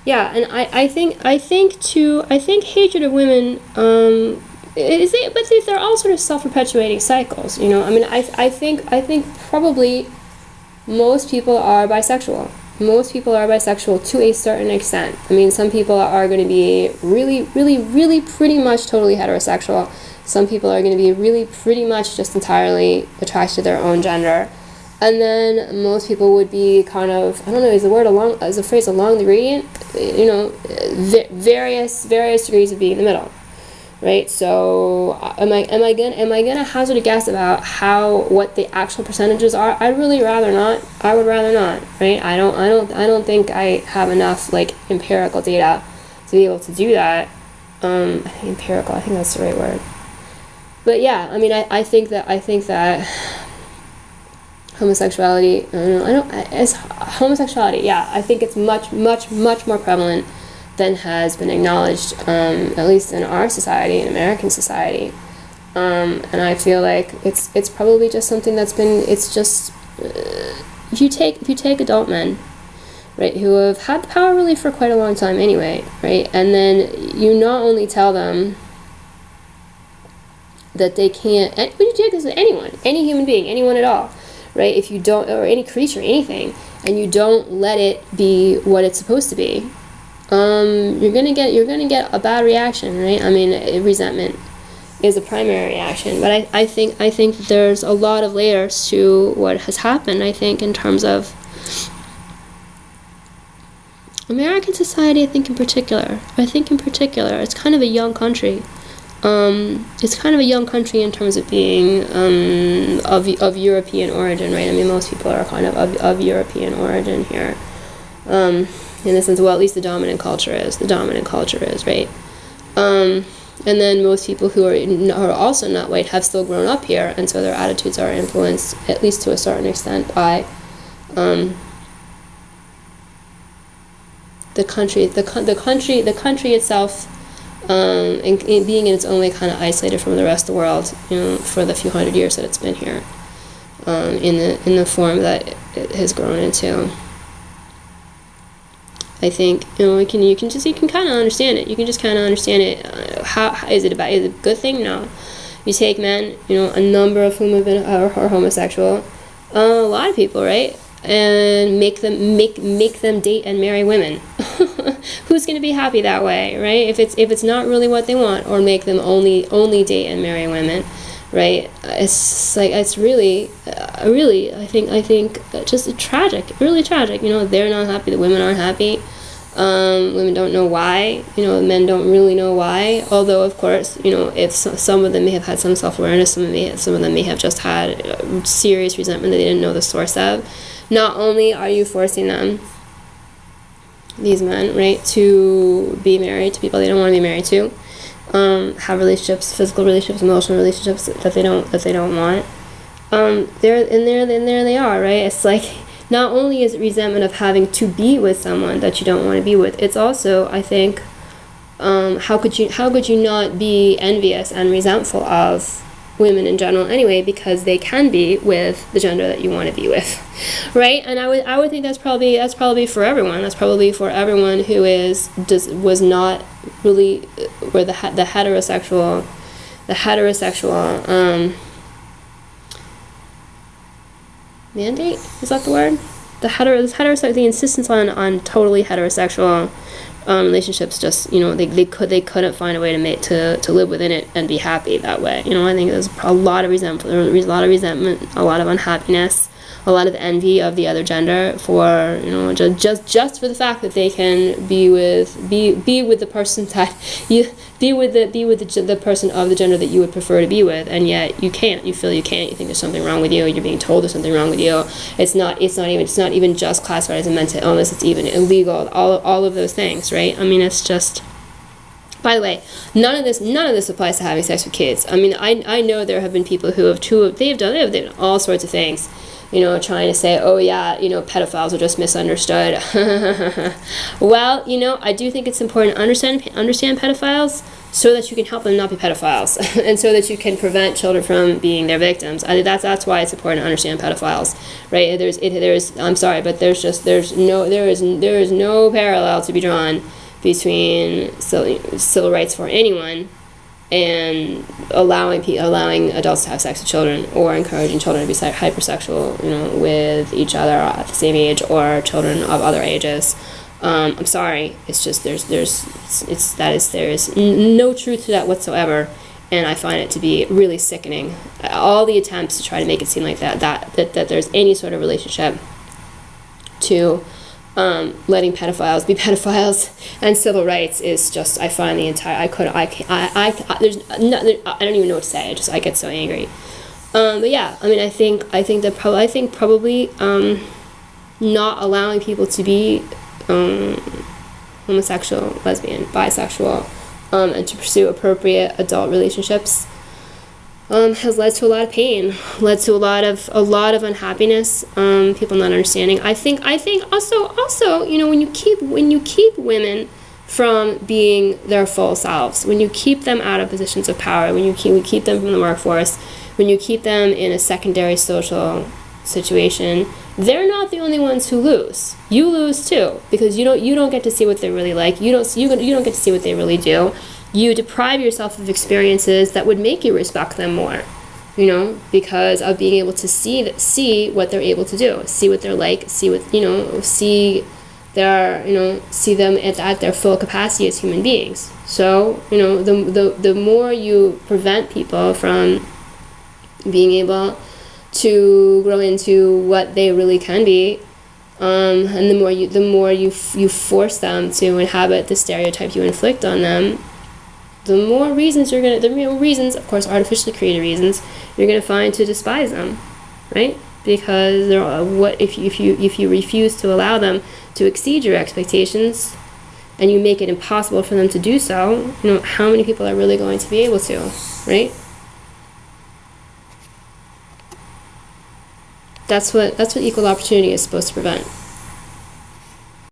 Yeah, and I think hatred of women, but they're all sort of self-perpetuating cycles, you know. I mean, I think probably most people are bisexual. Most people are bisexual to a certain extent. I mean, some people are going to be really, really, really pretty much totally heterosexual. Some people are going to be really pretty much just entirely attracted to their own gender. And then most people would be kind of, I don't know, is the phrase along the gradient? You know, various degrees of being in the middle, right? So am I gonna hazard a guess about what the actual percentages are? I'd really rather not. I would rather not, right? I don't think I have enough like empirical data to be able to do that. I think empirical, I think that's the right word. But yeah, I mean, I think that homosexuality, homosexuality, yeah, I think it's much more prevalent than has been acknowledged, at least in our society, in American society. And I feel like it's probably just something that's been, it's just, if you take adult men, right, who have had the power really for quite a long time anyway, right, and then you not only tell them that they can't, and you do this with anyone, any human being, anyone at all, right? If you don't, or any creature, anything, and you don't let it be what it's supposed to be, you're gonna get a bad reaction, right? I mean, resentment is a primary reaction, but I think there's a lot of layers to what has happened. I think in terms of American society, I think in particular, it's kind of a young country. It's kind of a young country in terms of being of European origin, right? I mean, most people are kind of European origin here. In the sense, well, at least the dominant culture is, right? And then most people who are also not white have still grown up here, and so their attitudes are influenced, at least to a certain extent, by the country itself. And being in its own way kind of isolated from the rest of the world, you know, for the few hundred years that it's been here, in the form that it has grown into. I think, you know, you can kind of understand it. You can just kind of understand it. How is it a good thing? No. You take men, you know, a number of whom have been are homosexual, a lot of people, right? And make them date and marry women. Who's going to be happy that way, right? If it's not really what they want, or make them only date and marry women, right? It's like, it's really I think just tragic, really tragic. You know, they're not happy, the women aren't happy. Women don't know why, you know, men don't really know why, although of course, you know, if some of them may have had some self-awareness, some of them may have just had serious resentment that they didn't know the source of. Not only are you forcing them, these men, right, to be married to people they don't want to be married to, have relationships, physical relationships, emotional relationships that they don't want. There they are, right? It's like, not only is it resentment of having to be with someone that you don't want to be with, it's also, I think, how could you not be envious and resentful of women in general anyway, because they can be with the gender that you want to be with, right? And I would think that's probably for everyone. That's probably for everyone who was not really, where the heterosexual mandate, is that the word? The insistence on totally heterosexual relationships, just, you know, they couldn't find a way to live within it and be happy that way. You know, I think there's a lot of resentment, a lot of unhappiness, a lot of envy of the other gender for, you know, just for the fact that they can be with the person that you be with the person of the gender that you would prefer to be with, and yet you can't. You feel you can't. You think there's something wrong with you. You're being told there's something wrong with you. It's not even just classified as a mental illness. It's even illegal. All of those things, right? I mean, it's just. By the way, none of this applies to having sex with kids. I mean, I know there have been people who have done all sorts of things, you know, trying to say, oh yeah, you know, pedophiles are just misunderstood. Well, you know, I do think it's important to understand pedophiles so that you can help them not be pedophiles, and so that you can prevent children from being their victims. I think that's why it's important to understand pedophiles, right? I'm sorry, but there is no parallel to be drawn between civil rights for anyone and allowing adults to have sex with children, or encouraging children to be hypersexual, with each other at the same age, or children of other ages. I'm sorry. It's just there is no truth to that whatsoever, and I find it to be really sickening. All the attempts to try to make it seem like that there's any sort of relationship to letting pedophiles be pedophiles and civil rights is just, I find the entire, there's nothing, I don't even know what to say. I get so angry. But yeah, I mean, I think probably not allowing people to be homosexual, lesbian, bisexual, and to pursue appropriate adult relationships has led to a lot of pain, led to a lot of unhappiness, people not understanding. I think also when you keep women from being their full selves, when you keep them out of positions of power, when you keep them from the workforce, when you keep them in a secondary social situation, they're not the only ones who lose. You lose too, because you don't get to see what they're really like. You don't get to see what they really do. You deprive yourself of experiences that would make you respect them more, because of being able to see what they're able to do, see what they're like, see them at their full capacity as human beings. So, the more you prevent people from being able to grow into what they really can be, and the more you force them to inhabit the stereotype you inflict on them, the more reasons, of course, artificially created reasons, you're gonna find to despise them, right? Because if you refuse to allow them to exceed your expectations, and you make it impossible for them to do so, how many people are really going to be able to, right? That's what equal opportunity is supposed to prevent.